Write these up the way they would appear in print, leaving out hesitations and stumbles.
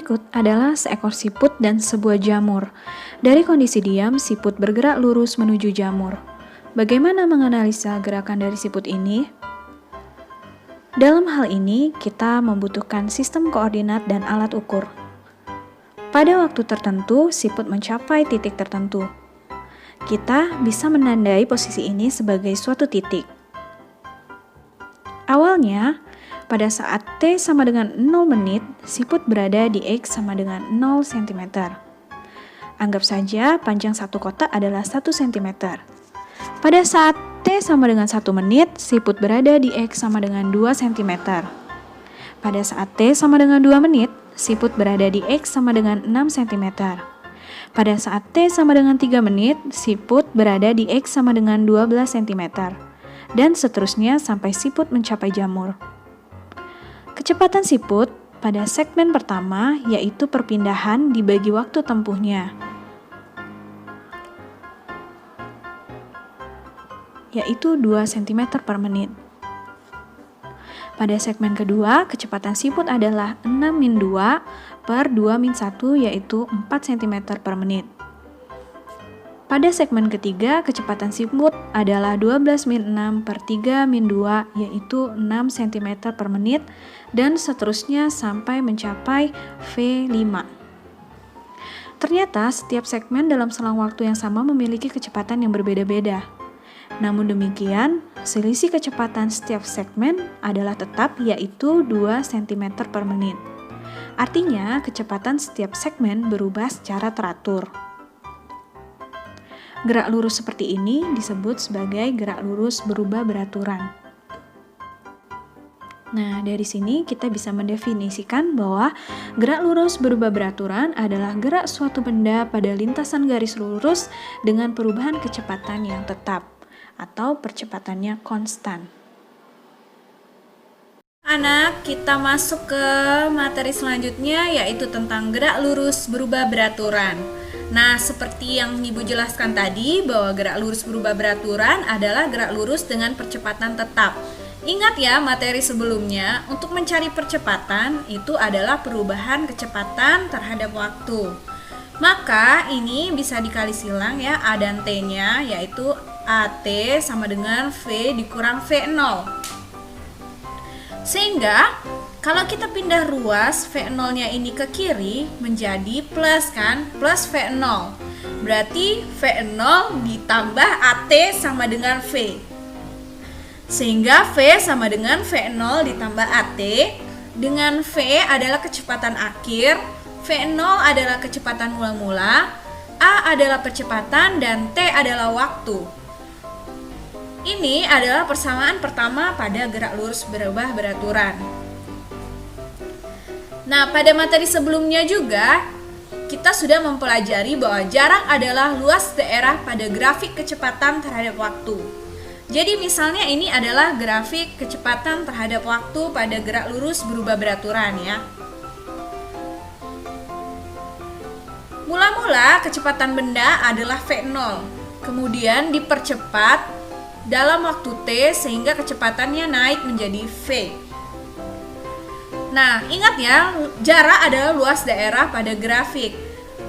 berikut adalah seekor siput dan sebuah jamur. Dari kondisi diam, siput bergerak lurus menuju jamur. Bagaimana menganalisa gerakan dari siput ini? Dalam hal ini, kita membutuhkan sistem koordinat dan alat ukur. Pada waktu tertentu, siput mencapai titik tertentu. Kita bisa menandai posisi ini sebagai suatu titik. Awalnya, pada saat T sama dengan 0 menit, siput berada di X sama dengan 0 cm. Anggap saja panjang satu kotak adalah 1 cm. Pada saat T sama dengan 1 menit, siput berada di X sama dengan 2 cm. Pada saat T sama dengan 2 menit, siput berada di X sama dengan 6 cm. Pada saat T sama dengan 3 menit, siput berada di X sama dengan 12 cm. Dan seterusnya sampai siput mencapai jamur. Kecepatan siput pada segmen pertama yaitu perpindahan dibagi waktu tempuhnya, yaitu 2 cm per menit. Pada segmen kedua, kecepatan siput adalah 6-2 per 2-1 yaitu 4 cm per menit. Pada segmen ketiga, kecepatan siput adalah 12-6 per 3-2 yaitu 6 cm per menit dan seterusnya sampai mencapai V5. Ternyata setiap segmen dalam selang waktu yang sama memiliki kecepatan yang berbeda-beda. Namun demikian, selisih kecepatan setiap segmen adalah tetap yaitu 2 cm per menit. Artinya, kecepatan setiap segmen berubah secara teratur. Gerak lurus seperti ini disebut sebagai gerak lurus berubah beraturan. Nah, dari sini kita bisa mendefinisikan bahwa gerak lurus berubah beraturan adalah gerak suatu benda pada lintasan garis lurus dengan perubahan kecepatan yang tetap atau percepatannya konstan. Anak, kita masuk ke materi selanjutnya yaitu tentang gerak lurus berubah beraturan. Nah, seperti yang Ibu jelaskan tadi bahwa gerak lurus berubah beraturan adalah gerak lurus dengan percepatan tetap. Ingat ya materi sebelumnya, untuk mencari percepatan itu adalah perubahan kecepatan terhadap waktu. Maka ini bisa dikali silang ya, A dan T-nya yaitu AT sama dengan V dikurang V0. Sehingga kalau kita pindah ruas V0-nya ini ke kiri menjadi plus kan, plus V0. Berarti V0 ditambah AT sama dengan V. Sehingga V sama dengan V0 ditambah AT. Dengan V adalah kecepatan akhir, V0 adalah kecepatan mula-mula, A adalah percepatan, dan T adalah waktu. Ini adalah persamaan pertama pada gerak lurus berubah beraturan. Nah, pada materi sebelumnya juga kita sudah mempelajari bahwa jarak adalah luas daerah pada grafik kecepatan terhadap waktu. Jadi misalnya ini adalah grafik kecepatan terhadap waktu pada gerak lurus berubah beraturan ya. Mula-mula kecepatan benda adalah V0, kemudian dipercepat dalam waktu T sehingga kecepatannya naik menjadi V. Nah, ingat ya, jarak adalah luas daerah pada grafik.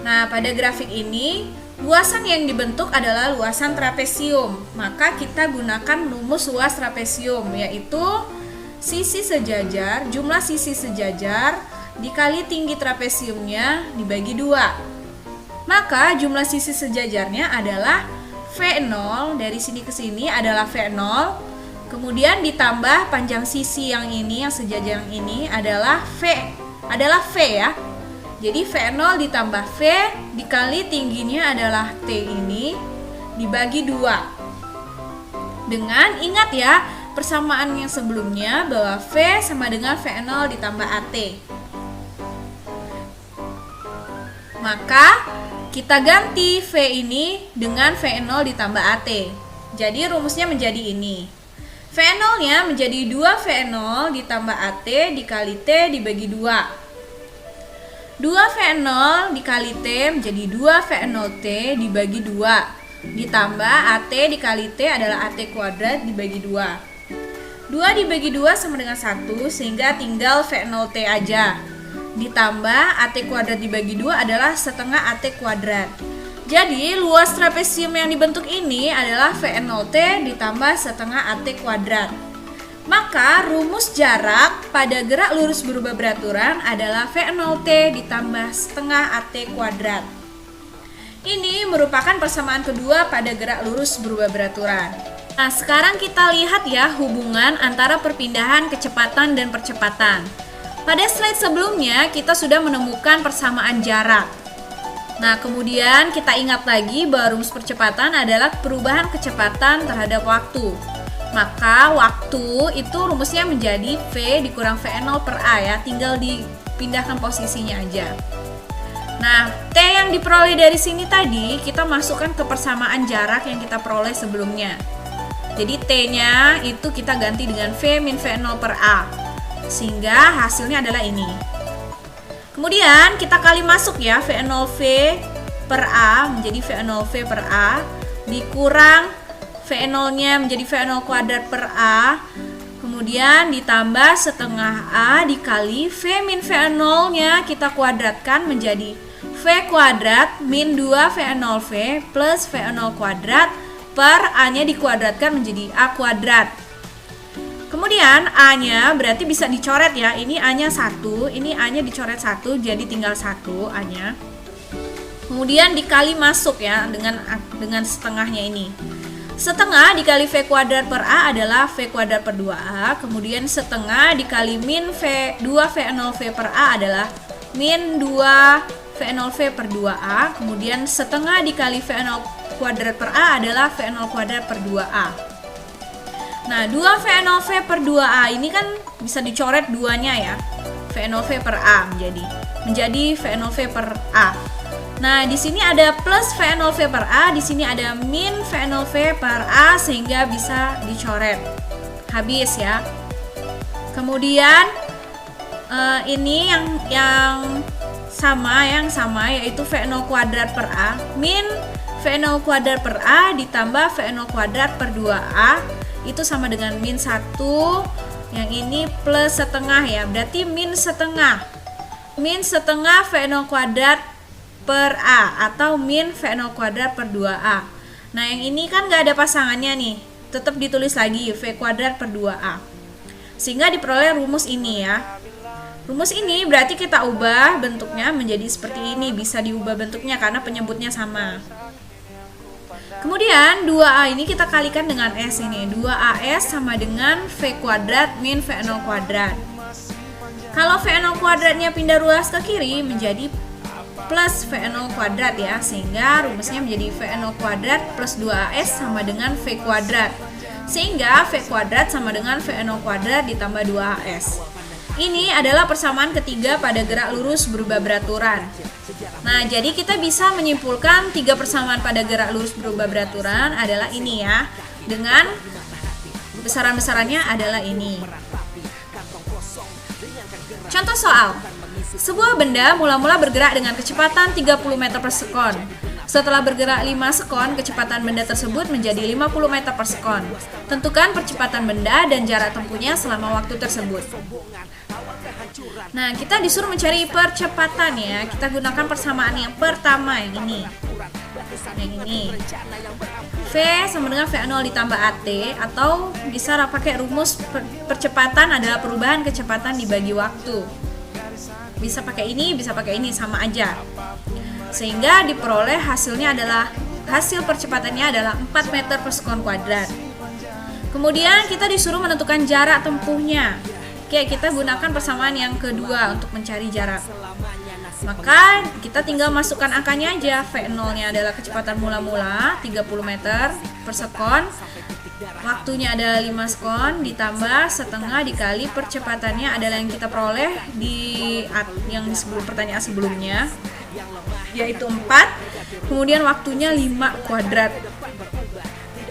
Nah, pada grafik ini, luasan yang dibentuk adalah luasan trapesium. Maka kita gunakan rumus luas trapesium, yaitu sisi sejajar, jumlah sisi sejajar, dikali tinggi trapesiumnya dibagi 2. Maka jumlah sisi sejajarnya adalah V0, dari sini ke sini adalah V0. Kemudian ditambah panjang sisi yang ini, yang sejajar yang ini adalah V ya. Jadi V0 ditambah V dikali tingginya adalah T ini dibagi 2. Dengan ingat ya persamaan yang sebelumnya bahwa V sama dengan V0 ditambah AT. Maka kita ganti V ini dengan V0 ditambah AT. Jadi rumusnya menjadi ini. V0-nya menjadi 2V0 ditambah AT dikali T dibagi 2. 2V0 dikali T menjadi 2V0T dibagi 2. Ditambah AT dikali T adalah AT kuadrat dibagi 2. 2 dibagi 2 sama dengan 1 sehingga tinggal V0T aja. ditambah AT kuadrat dibagi 2 adalah setengah AT kuadrat. Jadi luas trapesium yang dibentuk ini adalah VN0T ditambah setengah AT kuadrat. Maka rumus jarak pada gerak lurus berubah beraturan adalah V0T ditambah setengah AT kuadrat. Ini merupakan persamaan kedua pada gerak lurus berubah beraturan. Nah, sekarang kita lihat ya hubungan antara perpindahan kecepatan dan percepatan. Pada slide sebelumnya kita sudah menemukan persamaan jarak. Nah, kemudian kita ingat lagi bahwa rumus percepatan adalah perubahan kecepatan terhadap waktu. Maka waktu itu rumusnya menjadi V dikurang V0 per A ya, tinggal dipindahkan posisinya aja. Nah, T yang diperoleh dari sini tadi kita masukkan ke persamaan jarak yang kita peroleh sebelumnya. Jadi T-nya itu kita ganti dengan V min V0 per A. Sehingga hasilnya adalah ini. Kemudian kita kali masuk ya V0V per A menjadi V0V per A dikurang V0-nya menjadi V0 kuadrat per A, kemudian ditambah setengah A dikali V min V0-nya kita kuadratkan menjadi V kuadrat min 2 V0V plus V0 kuadrat per A-nya dikuadratkan menjadi A kuadrat. Kemudian A-nya berarti bisa dicoret ya, ini A-nya 1, ini A-nya dicoret 1, jadi tinggal 1 A-nya. Kemudian dikali masuk ya dengan setengahnya ini. Setengah dikali V kuadrat per A adalah V kuadrat per 2A. Kemudian setengah dikali min V 2V0V per A adalah min 2V0V per 2A. Kemudian setengah dikali V0 kuadrat per A adalah V0 kuadrat per 2A. Nah, 2V0V per 2A ini kan bisa dicoret duanya ya. V0V per A menjadi V0V per A. Nah, di sini ada plus V0V per A, di sini ada min V0V per A sehingga bisa dicoret. Habis ya. Kemudian ini yang sama yaitu V0 kuadrat per A min V0 kuadrat per A ditambah V0 kuadrat per 2A itu sama dengan min 1. Yang ini plus setengah ya, berarti min setengah V0 kuadrat per A atau min V0 kuadrat per 2A. Nah, yang ini kan nggak ada pasangannya nih, tetap ditulis lagi V kuadrat per 2A. Sehingga diperoleh rumus ini ya. Rumus ini berarti kita ubah bentuknya menjadi seperti ini, bisa diubah bentuknya karena penyebutnya sama. Kemudian 2A ini kita kalikan dengan S ini. 2AS sama dengan V kuadrat min V0 kuadrat. Kalau V0 kuadratnya pindah ruas ke kiri menjadi plus V0 kuadrat ya, sehingga rumusnya menjadi V0 kuadrat plus 2AS sama dengan V kuadrat, sehingga V kuadrat sama dengan V0 kuadrat ditambah 2AS. Ini adalah persamaan ketiga pada gerak lurus berubah beraturan. Nah, jadi kita bisa menyimpulkan 3 persamaan pada gerak lurus berubah beraturan adalah ini ya, dengan besaran-besarannya adalah ini. Contoh soal. Sebuah benda mula-mula bergerak dengan kecepatan 30 meter per sekon. Setelah bergerak 5 sekon, kecepatan benda tersebut menjadi 50 meter per sekon. Tentukan percepatan benda dan jarak tempuhnya selama waktu tersebut. Nah, kita disuruh mencari percepatan ya. Kita gunakan persamaan yang pertama yang ini. V sama dengan V0 ditambah AT, atau bisa pakai rumus percepatan adalah perubahan kecepatan dibagi waktu. Bisa pakai ini, sama aja. Sehingga diperoleh hasilnya adalah, hasil percepatannya adalah 4 meter per sekon kuadrat. Kemudian kita disuruh menentukan jarak tempuhnya. Oke, kita gunakan persamaan yang kedua untuk mencari jarak. Maka kita tinggal masukkan angkanya aja. V0-nya adalah kecepatan mula-mula 30 meter per sekon. Waktunya adalah 5 sekon ditambah setengah dikali percepatannya adalah yang kita peroleh di yang sebelum pertanyaan sebelumnya, yaitu 4. Kemudian waktunya 5 kuadrat.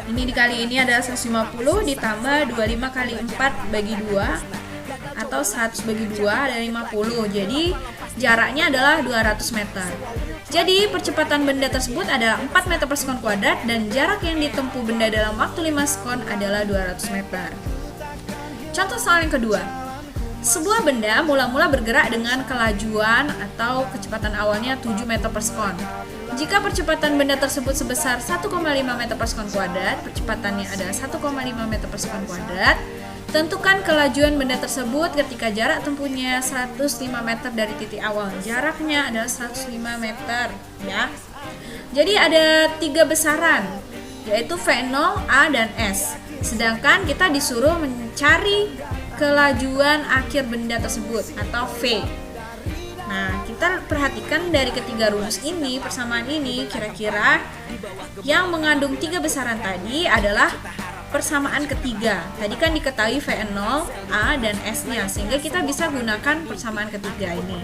Ini dikali ini adalah 150 ditambah 25 kali 4 bagi 2 atau 100 bagi 2 adalah 50. Jadi jaraknya adalah 200 meter. Jadi percepatan benda tersebut adalah 4 meter per sekon kuadrat dan jarak yang ditempuh benda dalam waktu 5 sekon adalah 200 meter. Contoh soal yang kedua. Sebuah benda mula-mula bergerak dengan kelajuan atau kecepatan awalnya 7 meter per sekon. Jika percepatan benda tersebut sebesar 1,5 meter per sekon kuadrat, percepatannya adalah 1,5 meter per sekon kuadrat, tentukan kelajuan benda tersebut ketika jarak tempuhnya 105 meter dari titik awal. Jaraknya adalah 105 meter, ya. Jadi ada 3 besaran, yaitu V0, A, dan S. Sedangkan kita disuruh mencari kelajuan akhir benda tersebut atau V. Nah, kita perhatikan dari ketiga rumus ini, persamaan ini, kira-kira yang mengandung 3 besaran tadi adalah persamaan ketiga. Tadi kan diketahui V0, A, dan S-nya, sehingga kita bisa gunakan persamaan ketiga ini.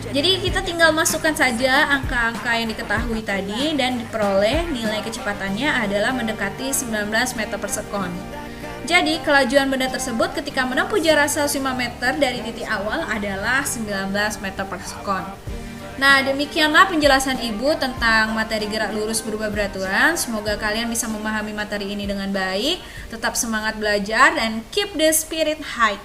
Jadi kita tinggal masukkan saja angka-angka yang diketahui tadi dan diperoleh nilai kecepatannya adalah mendekati 19 meter per sekon. Jadi kelajuan benda tersebut ketika menempuh jarak 105 meter dari titik awal adalah 19 meter per sekon. Nah, demikianlah penjelasan Ibu tentang materi gerak lurus berubah beraturan. Semoga kalian bisa memahami materi ini dengan baik, tetap semangat belajar, dan keep the spirit high.